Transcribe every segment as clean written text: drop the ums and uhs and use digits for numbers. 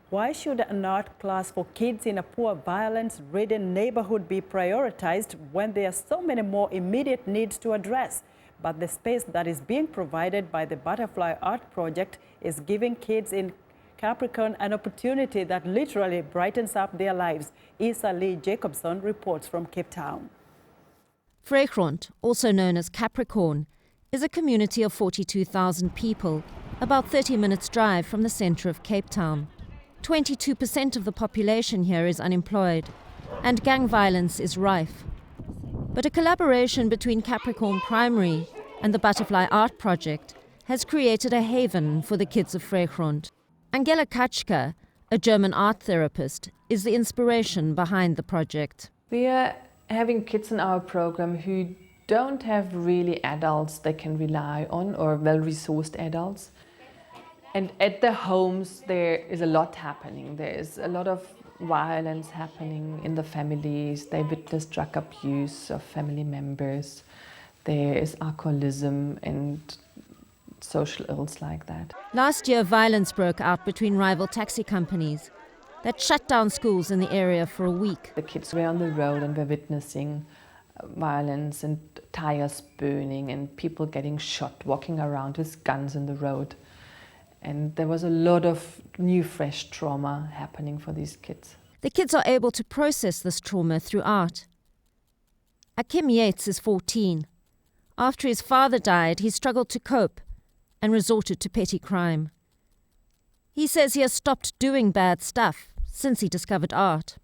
Why should an art class for kids in a poor, violence-ridden neighborhood be prioritized when there are so many more immediate needs to address? But the space that is being provided by the Butterfly Art Project is giving kids in Capricorn an opportunity that literally brightens up their lives. Isa Lee Jacobson reports from Cape Town. Vrygrond, also known as Capricorn, is a community of 42,000 people, about 30 minutes drive from the centre of Cape Town. 22% of the population here is unemployed, and gang violence is rife. But a collaboration between Capricorn Primary and the Butterfly Art Project has created a haven for the kids of Vrygrond. Angela Kachka, a German art therapist, is the inspiration behind the project. We are having kids in our program who don't have really adults they can rely on, or well-resourced adults. And at their homes there is a lot happening. There is a lot of violence happening in the families. They witness drug abuse of family members. There is alcoholism and social ills like that. Last year, violence broke out between rival taxi companies that shut down schools in the area for a week. The kids were on the road and were witnessing violence and tires burning and people getting shot, walking around with guns in the road. And there was a lot of new, fresh trauma happening for these kids. The kids are able to process this trauma through art. Akim Yates is 14. After his father died, he struggled to cope and resorted to petty crime. He says he has stopped doing bad stuff since he discovered art.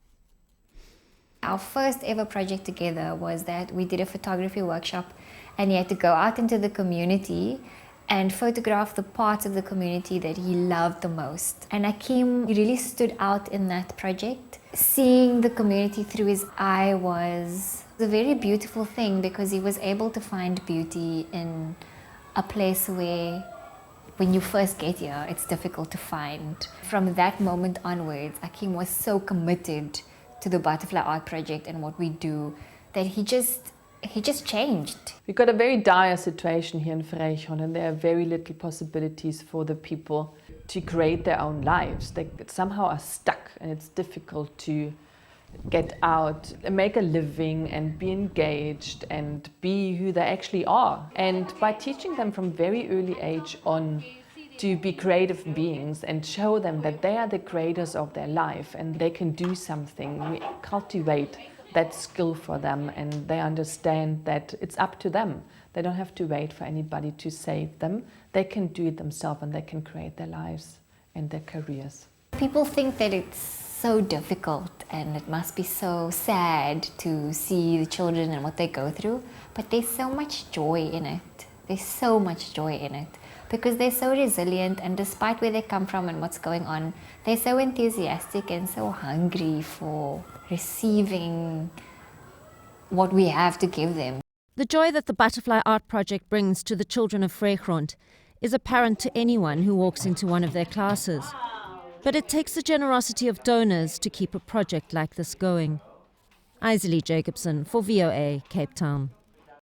Our first ever project together was that we did a photography workshop, and he had to go out into the community and photograph the parts of the community that he loved the most. And Akim really stood out in that project. Seeing the community through his eye was a very beautiful thing, because he was able to find beauty in a place where when you first get here, it's difficult to find. From that moment onwards, Akim was so committed to the Butterfly Art Project and what we do that he just changed. We've got a very dire situation here in Vrygrond, and there are very little possibilities for the people to create their own lives. They somehow are stuck, and it's difficult to get out and make a living and be engaged and be who they actually are. And by teaching them from very early age on to be creative beings and show them that they are the creators of their life and they can do something, we cultivate that skill for them, and they understand that it's up to them. They don't have to wait for anybody to save them. They can do it themselves, and they can create their lives and their careers. People think that it's so difficult and it must be so sad to see the children and what they go through, but there's so much joy in it. There's so much joy in it because they're so resilient, and despite where they come from and what's going on, they're so enthusiastic and so hungry for receiving what we have to give them. The joy that the Butterfly Art Project brings to the children of Vrygrond is apparent to anyone who walks into one of their classes. But it takes the generosity of donors to keep a project like this going. Isa Lee Jacobson for VOA, Cape Town.